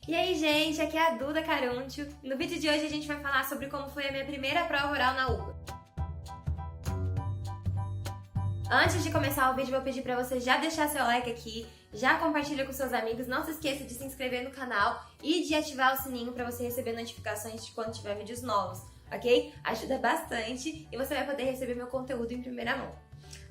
E aí, gente, aqui é a Duda Caruntio. No vídeo de hoje a gente vai falar sobre como foi a minha primeira prova oral na UBA. Antes de começar o vídeo, eu vou pedir pra você já deixar seu like aqui, já compartilha com seus amigos, não se esqueça de se inscrever no canal e de ativar o sininho pra você receber notificações de quando tiver vídeos novos, ok? Ajuda bastante e você vai poder receber meu conteúdo em primeira mão.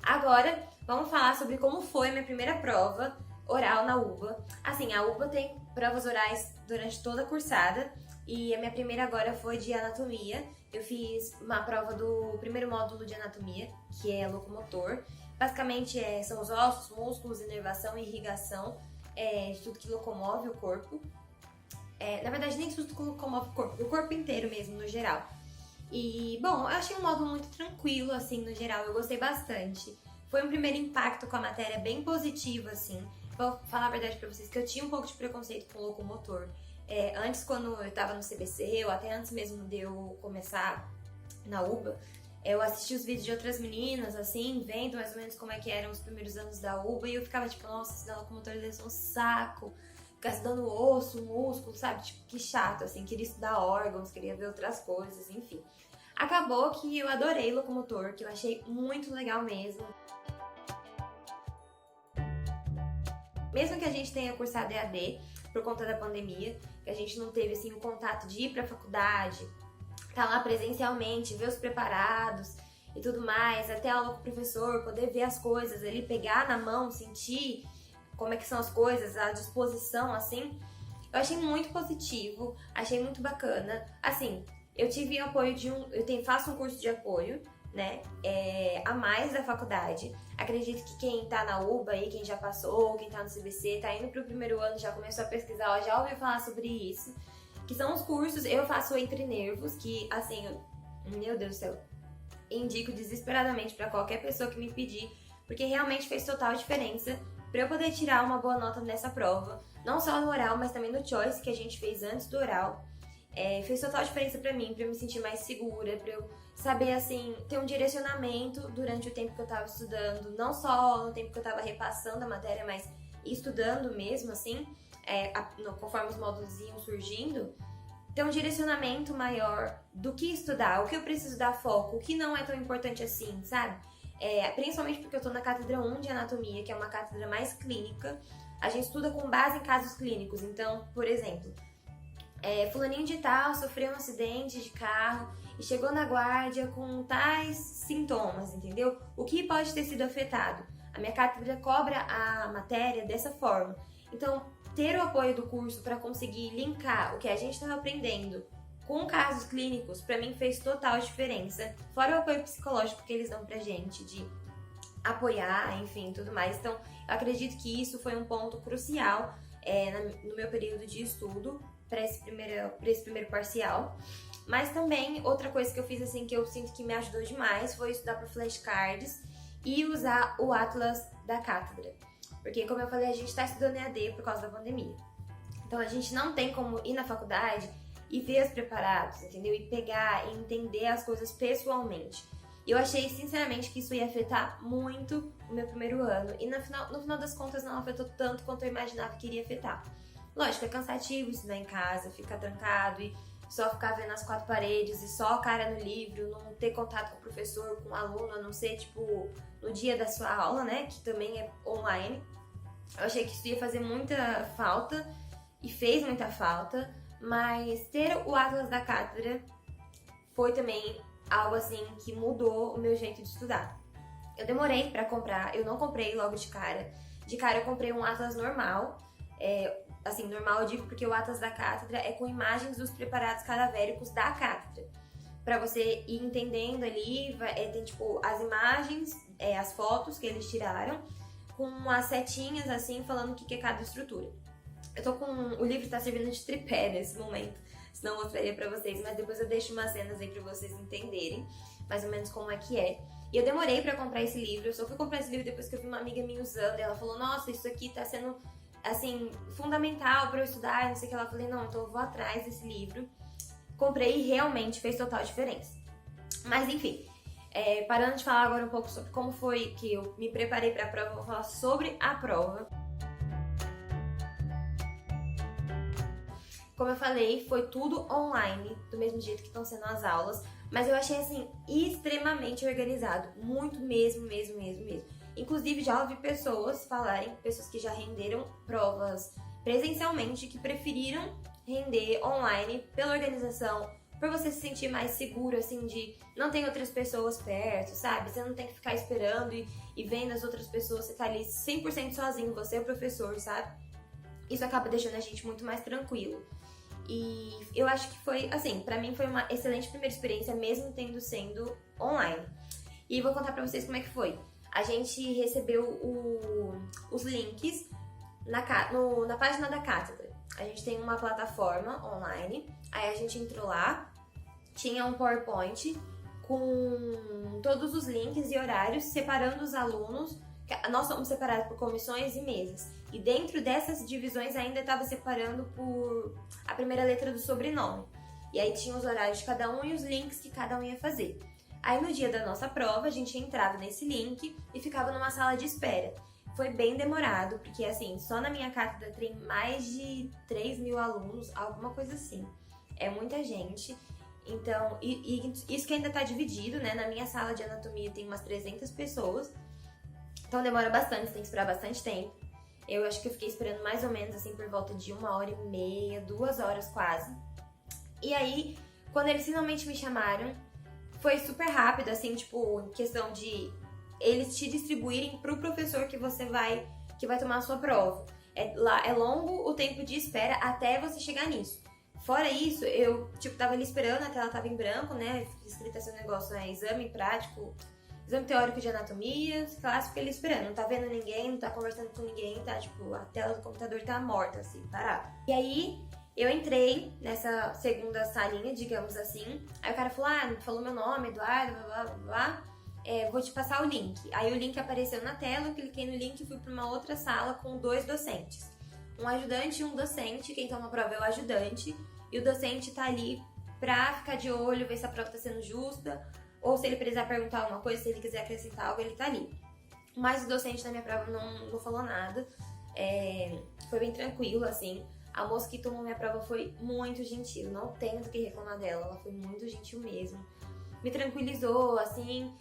Agora, vamos falar sobre como foi a minha primeira prova oral na UBA. Assim, a UBA tem provas orais durante toda a cursada e a minha primeira agora foi de anatomia. Eu fiz uma prova do primeiro módulo de anatomia, que é locomotor. Basicamente são os ossos, músculos, inervação e irrigação, de tudo que locomove o corpo. Na verdade, nem tudo que locomove o corpo inteiro mesmo, no geral. E, bom, eu achei um módulo muito tranquilo, assim, no geral, eu gostei bastante. Foi um primeiro impacto com a matéria bem positivo, assim. Vou falar a verdade pra vocês que eu tinha um pouco de preconceito com locomotor. Antes, quando eu tava no CBC, ou até antes mesmo de eu começar na UBA, eu assisti os vídeos de outras meninas, assim, vendo mais ou menos como é que eram os primeiros anos da UBA, e eu ficava tipo, nossa, estudar locomotor deve ser um saco, ficar estudando osso, músculo, sabe? Tipo, que chato, assim, queria estudar órgãos, queria ver outras coisas, enfim. Acabou que eu adorei locomotor, que eu achei muito legal mesmo. Mesmo que a gente tenha cursado EAD por conta da pandemia, que a gente não teve assim o contato de ir para a faculdade, estar lá presencialmente, ver os preparados e tudo mais, até aula com o professor, poder ver as coisas, ele pegar na mão, sentir como é que são as coisas, a disposição assim, eu achei muito positivo, achei muito bacana. Assim, eu tive apoio faço um curso de apoio, né, a mais da faculdade. Acredito que quem tá na UBA aí, quem já passou, quem tá no CBC, tá indo pro primeiro ano, já começou a pesquisar, ó, já ouviu falar sobre isso, que são os cursos, eu faço Entre Nervos, que, assim, meu Deus do céu, indico desesperadamente pra qualquer pessoa que me pedir, porque realmente fez total diferença pra eu poder tirar uma boa nota nessa prova, não só no oral, mas também no Choice, que a gente fez antes do oral. Fez total diferença pra mim, pra eu me sentir mais segura, pra eu saber, assim, ter um direcionamento durante o tempo que eu tava estudando, não só no tempo que eu tava repassando a matéria, mas estudando mesmo, assim, conforme os módulos iam surgindo, ter um direcionamento maior do que estudar, o que eu preciso dar foco, o que não é tão importante assim, sabe? Principalmente porque eu tô na cátedra 1 de anatomia, que é uma cátedra mais clínica, a gente estuda com base em casos clínicos, então, por exemplo, fulaninho de tal sofreu um acidente de carro e chegou na guarda com tais sintomas, entendeu? O que pode ter sido afetado? A minha cátedra cobra a matéria dessa forma. Então, ter o apoio do curso para conseguir linkar o que a gente estava aprendendo com casos clínicos, para mim fez total diferença. Fora o apoio psicológico que eles dão pra gente, de apoiar, enfim, tudo mais. Então, eu acredito que isso foi um ponto crucial no meu período de estudo, para esse primeiro parcial. Mas também, outra coisa que eu fiz assim, que eu sinto que me ajudou demais, foi estudar por flashcards e usar o Atlas da cátedra. Porque, como eu falei, a gente está estudando EAD por causa da pandemia. Então, a gente não tem como ir na faculdade e ver os preparados, entendeu? E pegar e entender as coisas pessoalmente. E eu achei, sinceramente, que isso ia afetar muito o meu primeiro ano. E no final das contas, não afetou tanto quanto eu imaginava que iria afetar. Lógico, é cansativo estudar em casa, ficar trancado e só ficar vendo as quatro paredes e só a cara no livro, não ter contato com o professor, com o aluno, a não ser, tipo, no dia da sua aula, né, que também é online. Eu achei que isso ia fazer muita falta e fez muita falta, mas ter o Atlas da cátedra foi também algo, assim, que mudou o meu jeito de estudar. Eu demorei pra comprar, eu não comprei logo de cara. De cara eu comprei um Atlas normal, assim, normal eu digo porque o Atlas da cátedra é com imagens dos preparados cadavéricos da cátedra. Pra você ir entendendo ali, tem tipo as imagens, as fotos que eles tiraram, com as setinhas assim, falando o que é cada estrutura. O livro tá servindo de tripé nesse momento, senão eu mostraria pra vocês, mas depois eu deixo umas cenas aí pra vocês entenderem mais ou menos como é que é. E eu demorei pra comprar esse livro, eu só fui comprar esse livro depois que eu vi uma amiga minha usando, e ela falou, nossa, isso aqui tá sendo, assim, fundamental pra eu estudar, não sei o que. Ela falei, não, então eu vou atrás desse livro. Comprei e realmente fez total diferença. Mas enfim, parando de falar agora um pouco sobre como foi que eu me preparei pra prova, eu vou falar sobre a prova. Como eu falei, foi tudo online, do mesmo jeito que estão sendo as aulas. Mas eu achei, assim, extremamente organizado. Muito mesmo. Inclusive, já ouvi pessoas falarem, pessoas que já renderam provas presencialmente, que preferiram render online pela organização, por você se sentir mais seguro, assim, de não ter outras pessoas perto, sabe? Você não tem que ficar esperando e vendo as outras pessoas, você tá ali 100% sozinho, você é o professor, sabe? Isso acaba deixando a gente muito mais tranquilo. E eu acho que foi, assim, pra mim foi uma excelente primeira experiência, mesmo tendo sendo online. E vou contar pra vocês como é que foi. A gente recebeu os links na página da cátedra. A gente tem uma plataforma online, aí a gente entrou lá, tinha um PowerPoint com todos os links e horários, separando os alunos. Nós somos separados por comissões e mesas. E dentro dessas divisões ainda estava separando por a primeira letra do sobrenome. E aí tinha os horários de cada um e os links que cada um ia fazer. Aí no dia da nossa prova, a gente entrava nesse link e ficava numa sala de espera. Foi bem demorado, porque assim, só na minha cátedra tem mais de 3.000 alunos, alguma coisa assim. É muita gente. Então, e isso que ainda tá dividido, né? Na minha sala de anatomia tem umas 300 pessoas. Então demora bastante, você tem que esperar bastante tempo. Eu acho que eu fiquei esperando mais ou menos assim por volta de 1h30, 2 horas quase. E aí, quando eles finalmente me chamaram, foi super rápido, assim, tipo, em questão de eles te distribuírem pro professor que vai tomar a sua prova. É longo o tempo de espera até você chegar nisso. Fora isso, eu, tipo, tava ali esperando, a tela tava em branco, né? Escrito esse negócio, né? Exame prático, exame teórico de anatomia, clássico, ele esperando. Não tá vendo ninguém, não tá conversando com ninguém, tá, tipo, a tela do computador tá morta, assim, parada. E aí, eu entrei nessa segunda salinha, digamos assim. Aí o cara falou meu nome, Eduardo, blá, blá, blá. Vou te passar o link. Aí o link apareceu na tela, eu cliquei no link e fui para uma outra sala com 2 docentes. Um ajudante e um docente, quem toma a prova é o ajudante, e o docente tá ali pra ficar de olho, ver se a prova tá sendo justa, ou se ele precisar perguntar alguma coisa, se ele quiser acrescentar algo, ele tá ali. Mas o docente da minha prova não falou nada, foi bem tranquilo, assim. A moça que tomou minha prova foi muito gentil, não tenho do que reclamar dela, ela foi muito gentil mesmo. Me tranquilizou, assim,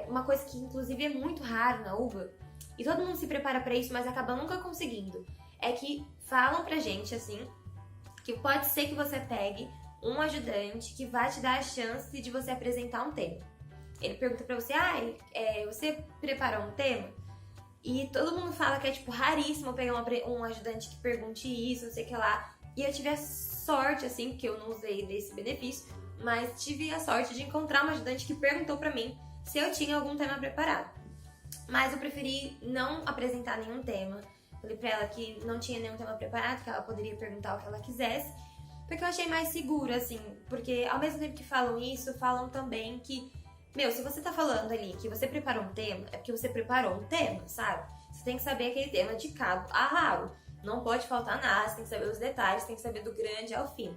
uma coisa que inclusive é muito raro na UVA, e todo mundo se prepara pra isso, mas acaba nunca conseguindo, é que falam pra gente, assim, que pode ser que você pegue um ajudante que vai te dar a chance de você apresentar um tema. Ele pergunta pra você, você preparou um tema? E todo mundo fala que é, tipo, raríssimo pegar um ajudante que pergunte isso, não sei o que lá. E eu tive a sorte, assim, porque eu não usei desse benefício, mas tive a sorte de encontrar uma ajudante que perguntou pra mim se eu tinha algum tema preparado. Mas eu preferi não apresentar nenhum tema. Falei pra ela que não tinha nenhum tema preparado, que ela poderia perguntar o que ela quisesse, porque eu achei mais seguro, assim, porque ao mesmo tempo que falam isso, falam também que, se você tá falando ali que você preparou um tema, é porque você preparou um tema, sabe? Você tem que saber aquele tema de cabo a rabo. Não pode faltar nada, você tem que saber os detalhes, tem que saber do grande ao fim.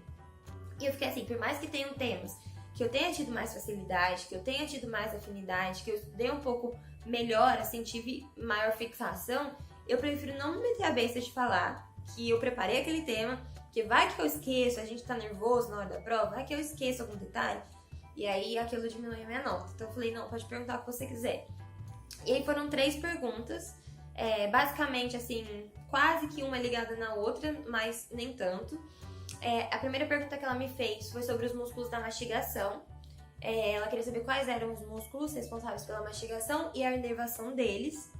E eu fiquei assim, por mais que tenham temas que eu tenha tido mais facilidade, que eu tenha tido mais afinidade, que eu estudei um pouco melhor, assim, tive maior fixação, eu prefiro não me meter a besta de falar que eu preparei aquele tema, que vai que eu esqueço, a gente tá nervoso na hora da prova, vai que eu esqueço algum detalhe, e aí aquilo diminui a minha nota. Então eu falei, não, pode perguntar o que você quiser. E aí foram 3 perguntas, basicamente assim, quase que uma ligada na outra, mas nem tanto. A primeira pergunta que ela me fez foi sobre os músculos da mastigação. Ela queria saber quais eram os músculos responsáveis pela mastigação e a inervação deles.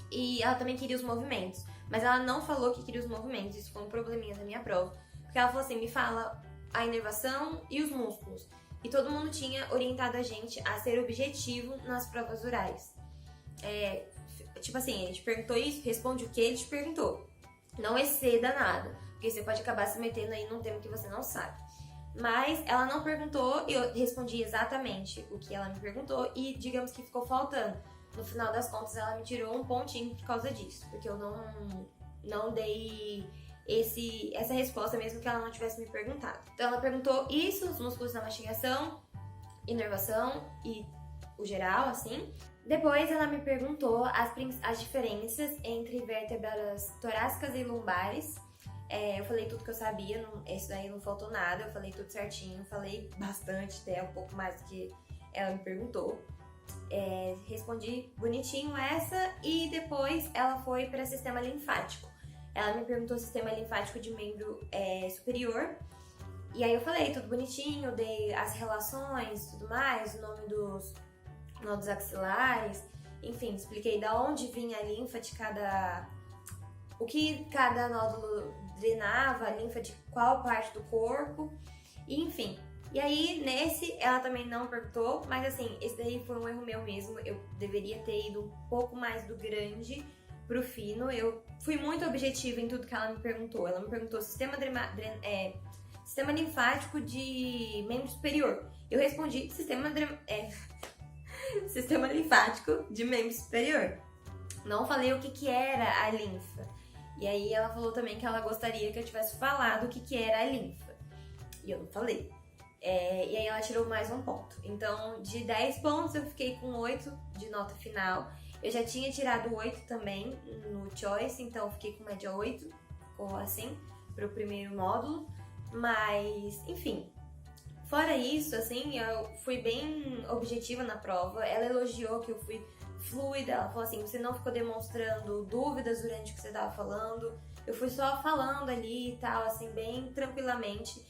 E ela também queria os movimentos, mas ela não falou que queria os movimentos, isso foi um probleminha da minha prova. Porque ela falou assim, me fala a inervação e os músculos. E todo mundo tinha orientado a gente a ser objetivo nas provas orais. Tipo assim, ele te perguntou isso, responde o que ele te perguntou. Não exceda nada, porque você pode acabar se metendo aí num tema que você não sabe. Mas ela não perguntou e eu respondi exatamente o que ela me perguntou e digamos que ficou faltando. No final das contas, ela me tirou um pontinho por causa disso, porque eu não dei essa resposta mesmo que ela não tivesse me perguntado. Então ela perguntou isso, os músculos da mastigação, inervação e o geral, assim. Depois ela me perguntou as diferenças entre vértebras torácicas e lombares, Eu falei tudo que eu sabia, isso daí não faltou nada, eu falei tudo certinho, falei bastante, até um pouco mais do que ela me perguntou. Respondi bonitinho essa e depois ela foi para sistema linfático. Ela me perguntou sistema linfático de membro superior. E aí eu falei tudo bonitinho, dei as relações, tudo mais, o nome dos nódulos axilares, enfim, expliquei da onde vinha a linfa de o que cada nódulo drenava, a linfa de qual parte do corpo, e enfim. E aí, nesse, ela também não perguntou, mas assim, esse daí foi um erro meu mesmo, eu deveria ter ido um pouco mais do grande pro fino, eu fui muito objetiva em tudo que ela me perguntou. Ela me perguntou sistema linfático de membro superior. Eu respondi sistema linfático de membro superior. Não falei o que era a linfa. E aí ela falou também que ela gostaria que eu tivesse falado o que era a linfa. E eu não falei. E aí ela tirou mais um ponto. Então, de 10 pontos, eu fiquei com 8 de nota final. Eu já tinha tirado 8 também no Choice, então eu fiquei com média 8, ficou assim, pro primeiro módulo. Mas, enfim, fora isso, assim, eu fui bem objetiva na prova. Ela elogiou que eu fui fluida, ela falou assim, você não ficou demonstrando dúvidas durante o que você tava falando. Eu fui só falando ali e tal, assim, bem tranquilamente.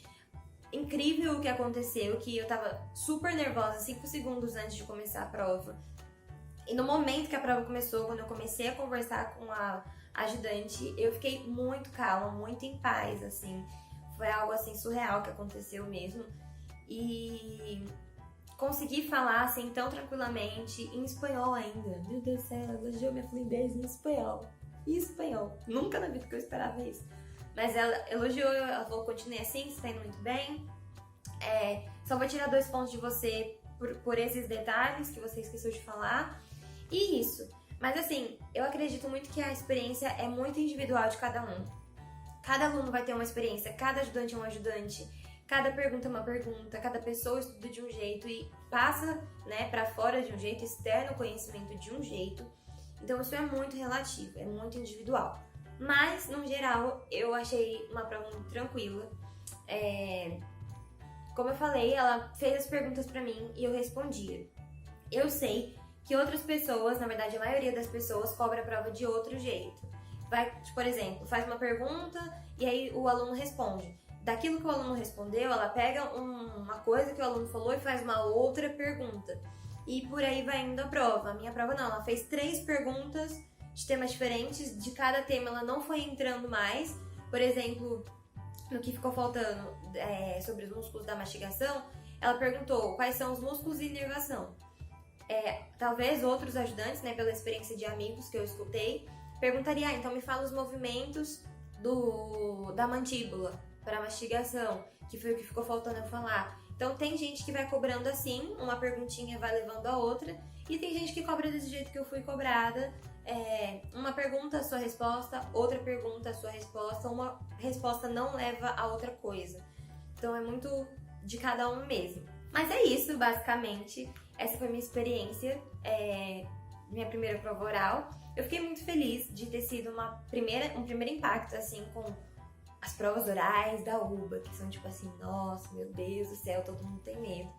Incrível o que aconteceu, que eu tava super nervosa 5 segundos antes de começar a prova. E no momento que a prova começou, quando eu comecei a conversar com a ajudante, eu fiquei muito calma, muito em paz, assim. Foi algo, assim, surreal que aconteceu mesmo. E consegui falar, assim, tão tranquilamente, em espanhol ainda. Meu Deus do céu, ela elogiou minha fluidez em espanhol. Em espanhol. Nunca na vida que eu esperava isso. Mas ela elogiou, ela falou, continue assim, você tá indo muito bem. Só vou tirar 2 pontos de você por esses detalhes que você esqueceu de falar. E isso. Mas assim, eu acredito muito que a experiência é muito individual de cada um. Cada aluno vai ter uma experiência, cada ajudante é um ajudante, cada pergunta é uma pergunta, cada pessoa estuda de um jeito e passa, né, pra fora de um jeito, externa o conhecimento de um jeito. Então isso é muito relativo, é muito individual. Mas, no geral, eu achei uma prova muito tranquila. Como eu falei, ela fez as perguntas pra mim e eu respondia. Eu sei que outras pessoas, na verdade a maioria das pessoas, cobra a prova de outro jeito. Vai, por exemplo, faz uma pergunta e aí o aluno responde. Daquilo que o aluno respondeu, ela pega uma coisa que o aluno falou e faz uma outra pergunta. E por aí vai indo a prova. A minha prova não, ela fez 3 perguntas de temas diferentes, de cada tema ela não foi entrando mais. Por exemplo, no que ficou faltando sobre os músculos da mastigação, ela perguntou quais são os músculos de inervação. Talvez outros ajudantes, né, pela experiência de amigos que eu escutei, perguntaria, então me fala os movimentos da mandíbula para mastigação, que foi o que ficou faltando eu falar. Então tem gente que vai cobrando assim, uma perguntinha vai levando a outra, e tem gente que cobra desse jeito que eu fui cobrada. Uma pergunta, a sua resposta, outra pergunta, a sua resposta, uma resposta não leva a outra coisa. Então é muito de cada um mesmo. Mas é isso, basicamente. Essa foi minha experiência, minha primeira prova oral. Eu fiquei muito feliz de ter sido um primeiro impacto, assim, com as provas orais da UBA, que são tipo assim, nossa, meu Deus do céu, todo mundo tem medo.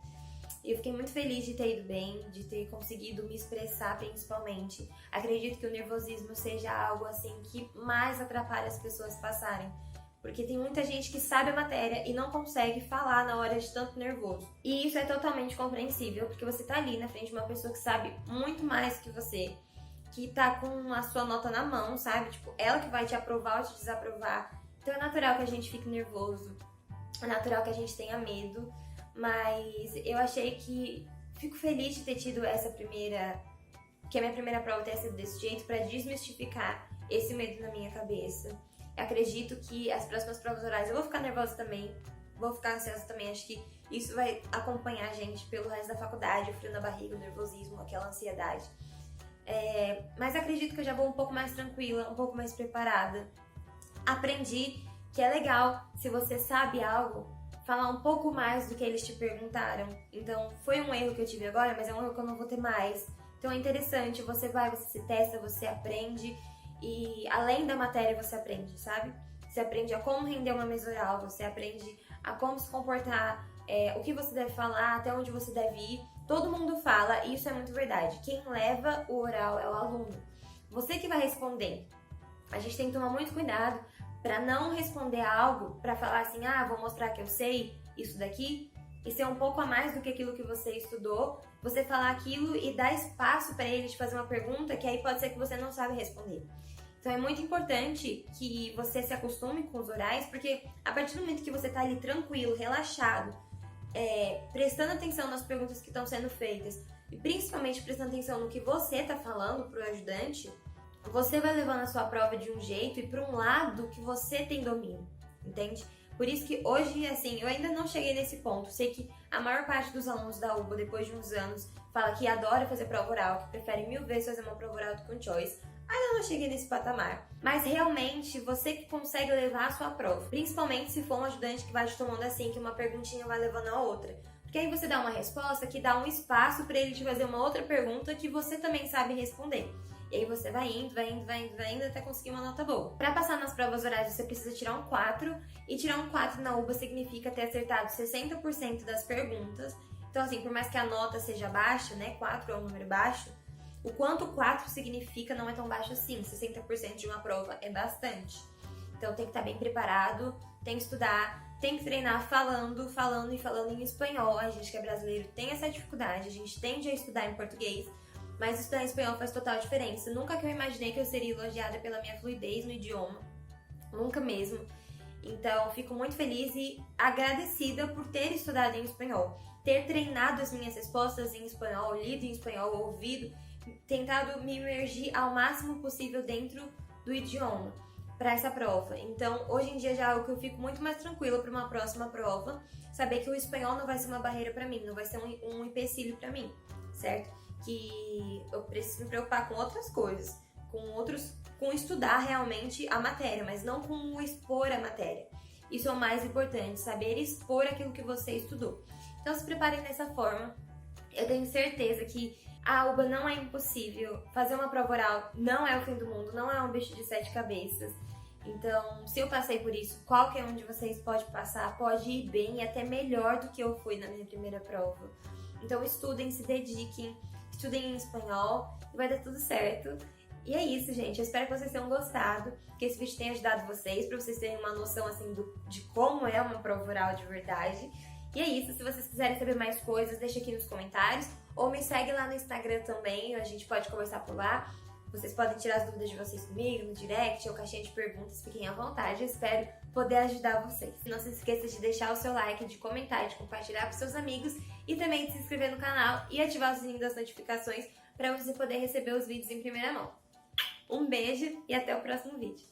E eu fiquei muito feliz de ter ido bem, de ter conseguido me expressar principalmente. Acredito que o nervosismo seja algo assim que mais atrapalha as pessoas passarem. Porque tem muita gente que sabe a matéria e não consegue falar na hora de tanto nervoso. E isso é totalmente compreensível, porque você tá ali na frente de uma pessoa que sabe muito mais que você, que tá com a sua nota na mão, sabe? Tipo, ela que vai te aprovar ou te desaprovar. Então é natural que a gente fique nervoso, é natural que a gente tenha medo, mas eu achei que fico feliz de ter tido que a minha primeira prova tenha sido desse jeito, pra desmistificar esse medo na minha cabeça. Eu acredito que as próximas provas orais eu vou ficar nervosa também, vou ficar ansiosa também, acho que isso vai acompanhar a gente pelo resto da faculdade, o frio na barriga, o nervosismo, aquela ansiedade. Mas acredito que eu já vou um pouco mais tranquila, um pouco mais preparada. Aprendi que é legal, se você sabe algo, falar um pouco mais do que eles te perguntaram. Então, foi um erro que eu tive agora, mas é um erro que eu não vou ter mais. Então é interessante, você se testa, você aprende e além da matéria você aprende, sabe? você aprende a como render uma mesa oral, você aprende a como se comportar, o que você deve falar, até onde você deve ir. Todo mundo fala, e isso é muito verdade. Quem leva o oral é o aluno. Você que vai responder. A gente tem que tomar muito cuidado para não responder algo, para falar assim, vou mostrar que eu sei isso daqui, e ser um pouco a mais do que aquilo que você estudou, você falar aquilo e dar espaço para ele te fazer uma pergunta que aí pode ser que você não sabe responder. Então é muito importante que você se acostume com os orais, porque a partir do momento que você tá ali tranquilo, relaxado, prestando atenção nas perguntas que estão sendo feitas e principalmente prestando atenção no que você tá falando pro ajudante, você vai levando a sua prova de um jeito e para um lado que você tem domínio, entende? Por isso que hoje, assim, eu ainda não cheguei nesse ponto. Sei que a maior parte dos alunos da UBA, depois de uns anos, fala que adora fazer prova oral, que prefere 1000 vezes fazer uma prova oral do que um choice. Ainda não cheguei nesse patamar. Mas realmente, você que consegue levar a sua prova. Principalmente se for um ajudante que vai te tomando assim, que uma perguntinha vai levando a outra. Porque aí você dá uma resposta que dá um espaço para ele te fazer uma outra pergunta que você também sabe responder. E aí você vai indo até conseguir uma nota boa. Para passar nas provas orais, você precisa tirar um 4. E tirar um 4 na UBA significa ter acertado 60% das perguntas. Então assim, por mais que a nota seja baixa, né, 4 é um número baixo, o quanto 4 significa não é tão baixo assim. 60% de uma prova é bastante. Então tem que estar bem preparado, tem que estudar, tem que treinar falando em espanhol. A gente que é brasileiro tem essa dificuldade, a gente tende a estudar em português, mas estudar em espanhol faz total diferença. Nunca que eu imaginei que eu seria elogiada pela minha fluidez no idioma. Nunca mesmo. Então, fico muito feliz e agradecida por ter estudado em espanhol. Ter treinado as minhas respostas em espanhol, lido em espanhol, ouvido, tentado me imergir ao máximo possível dentro do idioma para essa prova. Então, hoje em dia já é algo que eu fico muito mais tranquila para uma próxima prova. Saber que o espanhol não vai ser uma barreira para mim, não vai ser um empecilho para mim, certo? Que eu preciso me preocupar com outras coisas, com estudar realmente a matéria, mas não com expor a matéria. Isso é o mais importante, saber expor aquilo que você estudou. Então se preparem dessa forma. Eu tenho certeza que a UBA não é impossível, fazer uma prova oral não é o fim do mundo, não é um bicho de 7 cabeças. Então, se eu passei por isso, qualquer um de vocês pode passar, pode ir bem, até melhor do que eu fui na minha primeira prova. Então estudem, se dediquem, estudem em espanhol e vai dar tudo certo. E é isso, gente. Eu espero que vocês tenham gostado, que esse vídeo tenha ajudado vocês, pra vocês terem uma noção, assim, de como é uma prova oral de verdade. E é isso. Se vocês quiserem saber mais coisas, deixa aqui nos comentários. Ou me segue lá no Instagram também, a gente pode conversar por lá. Vocês podem tirar as dúvidas de vocês comigo, no direct ou caixinha de perguntas, fiquem à vontade. Eu espero poder ajudar vocês. Não se esqueça de deixar o seu like, de comentar, de compartilhar com seus amigos e também de se inscrever no canal e ativar o sininho das notificações para você poder receber os vídeos em primeira mão. Um beijo e até o próximo vídeo.